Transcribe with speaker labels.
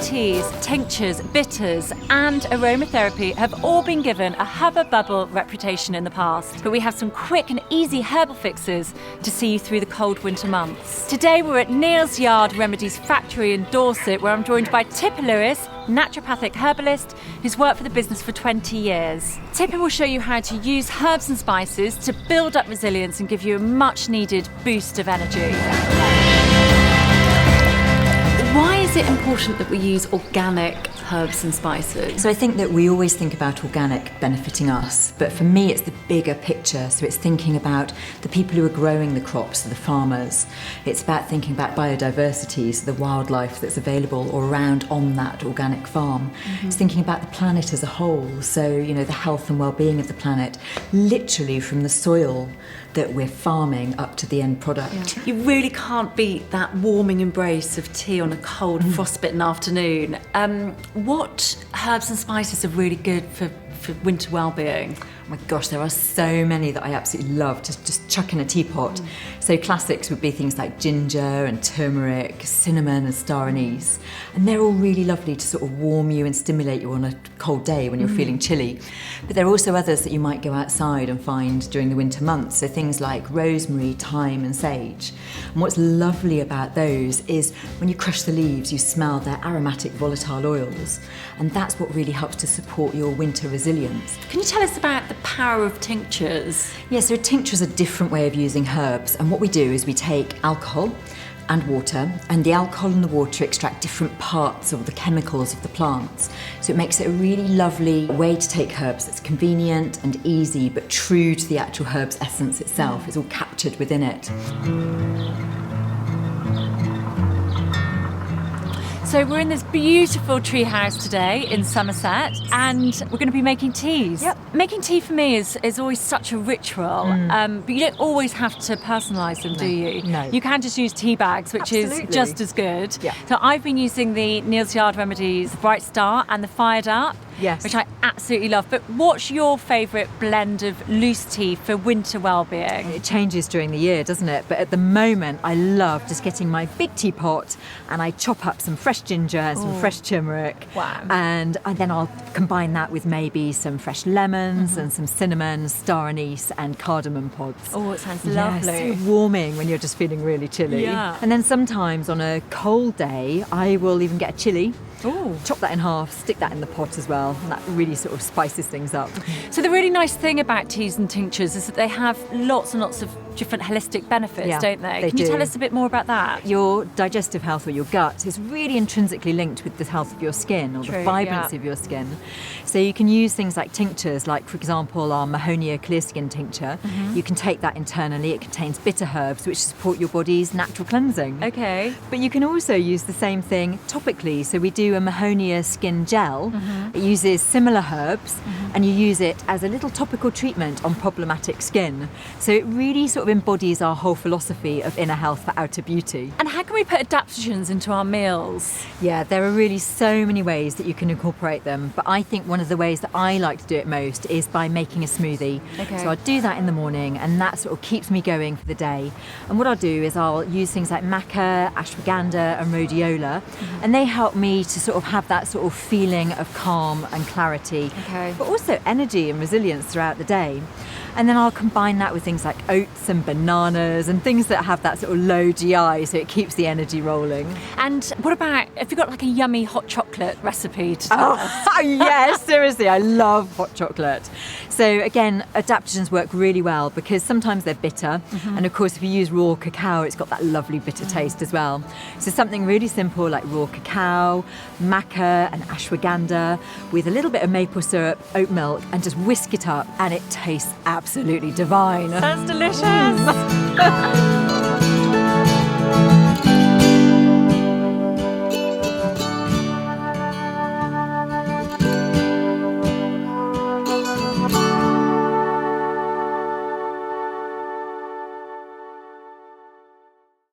Speaker 1: teas, tinctures, bitters, and aromatherapy have all been given a hubba bubble reputation in the past, but we have some quick and easy herbal fixes to see you through the cold winter months. Today we're at Neal's Yard Remedies factory in Dorset, where I'm joined by Tipper Lewis, naturopathic herbalist who's worked for the business for 20 years. Tipper will show you how to use herbs and spices to build up resilience and give you a much needed boost of energy. Why is it important that we use organic herbs and spices?
Speaker 2: So I think that we always think about organic benefiting us, but for me it's the bigger picture. So it's thinking about the people who are growing the crops, the farmers. It's about thinking about biodiversity, so the wildlife that's available or around on that organic farm. It's thinking about the planet as a whole, so the health and well-being of the planet, literally from the soil that we're farming up to the end product.
Speaker 1: Yeah. You really can't beat that warming embrace of tea on a cold frostbitten afternoon. What herbs and spices are really good for winter well-being?
Speaker 2: Oh my gosh, there are so many that I absolutely love to just chuck in a teapot. So classics would be things like ginger and turmeric, cinnamon and star anise. And they're all really lovely to sort of warm you and stimulate you on a cold day when you're feeling chilly. But there are also others that you might go outside and find during the winter months. So things like rosemary, thyme and sage. And what's lovely about those is when you crush the leaves, you smell their aromatic volatile oils. And that's what really helps to support your winter resilience.
Speaker 1: Can you tell us about the power of tinctures?
Speaker 2: Yeah, so a tincture is a different way of using herbs, and what we do is we take alcohol and water, and the alcohol and the water extract different parts of the chemicals of the plants. So it makes it a really lovely way to take herbs that's convenient and easy, but true to the actual herb's essence itself. It's all captured within it.
Speaker 1: So we're in this beautiful tree house today in Somerset, and we're going to be making teas.
Speaker 2: Yep.
Speaker 1: Making tea for me is always such a ritual, but you don't always have to personalise them, do you?
Speaker 2: No.
Speaker 1: You can just use tea bags, which is just as good.
Speaker 2: Yeah.
Speaker 1: So I've been using the Neal's Yard Remedies Bright Star and the Fired Up,
Speaker 2: Yes.
Speaker 1: which I absolutely love. But what's your favourite blend of loose tea for winter well-being?
Speaker 2: It changes during the year, doesn't it? But at the moment, I love just getting my big teapot and I chop up some fresh ginger and some fresh turmeric.
Speaker 1: Wow.
Speaker 2: And then I'll combine that with maybe some fresh lemons and some cinnamon, star anise and cardamom pods.
Speaker 1: Oh, it sounds
Speaker 2: Yeah,
Speaker 1: lovely.
Speaker 2: so warming when you're just feeling really chilly.
Speaker 1: Yeah.
Speaker 2: And then sometimes on a cold day, I will even get a chili.
Speaker 1: Ooh.
Speaker 2: Chop that in half, stick that in the pot as well, and that really sort of spices things up.
Speaker 1: So the really nice thing about teas and tinctures is that they have lots and lots of different holistic benefits,
Speaker 2: Yeah,
Speaker 1: don't they?
Speaker 2: they
Speaker 1: Can you
Speaker 2: do.
Speaker 1: tell us a bit more about that?
Speaker 2: Your digestive health or your gut is really intrinsically linked with the health of your skin or
Speaker 1: True,
Speaker 2: the vibrancy
Speaker 1: yeah.
Speaker 2: of your skin. So you can use things like tinctures, like for example our Mahonia clear skin tincture. You can take that internally. It contains bitter herbs which support your body's natural cleansing.
Speaker 1: Okay.
Speaker 2: But you can also use the same thing topically. So we do a Mahonia skin gel. It uses similar herbs and you use it as a little topical treatment on problematic skin. So it really sort of embodies our whole philosophy of inner health for outer beauty.
Speaker 1: And how can we put adaptogens into our meals?
Speaker 2: Yeah, there are really so many ways that you can incorporate them, but I think one of the ways that I like to do it most is by making a smoothie.
Speaker 1: Okay.
Speaker 2: So I'll do that in the morning and that sort of keeps me going for the day. And what I'll do is I'll use things like maca, ashwagandha and rhodiola, and they help me to sort of have that sort of feeling of calm and clarity,
Speaker 1: Okay.
Speaker 2: but also energy and resilience throughout the day. And then I'll combine that with things like oats and bananas and things that have that sort of low GI, so it keeps the energy rolling.
Speaker 1: And what about, have you got like a yummy hot chocolate recipe to tell us?
Speaker 2: Oh, yes, seriously, I love hot chocolate. So again, adaptogens work really well because sometimes they're bitter. And of course, if you use raw cacao, it's got that lovely bitter taste as well. So something really simple like raw cacao, maca and ashwagandha with a little bit of maple syrup, oat milk, and just whisk it up and it tastes absolutely divine.
Speaker 1: That's delicious.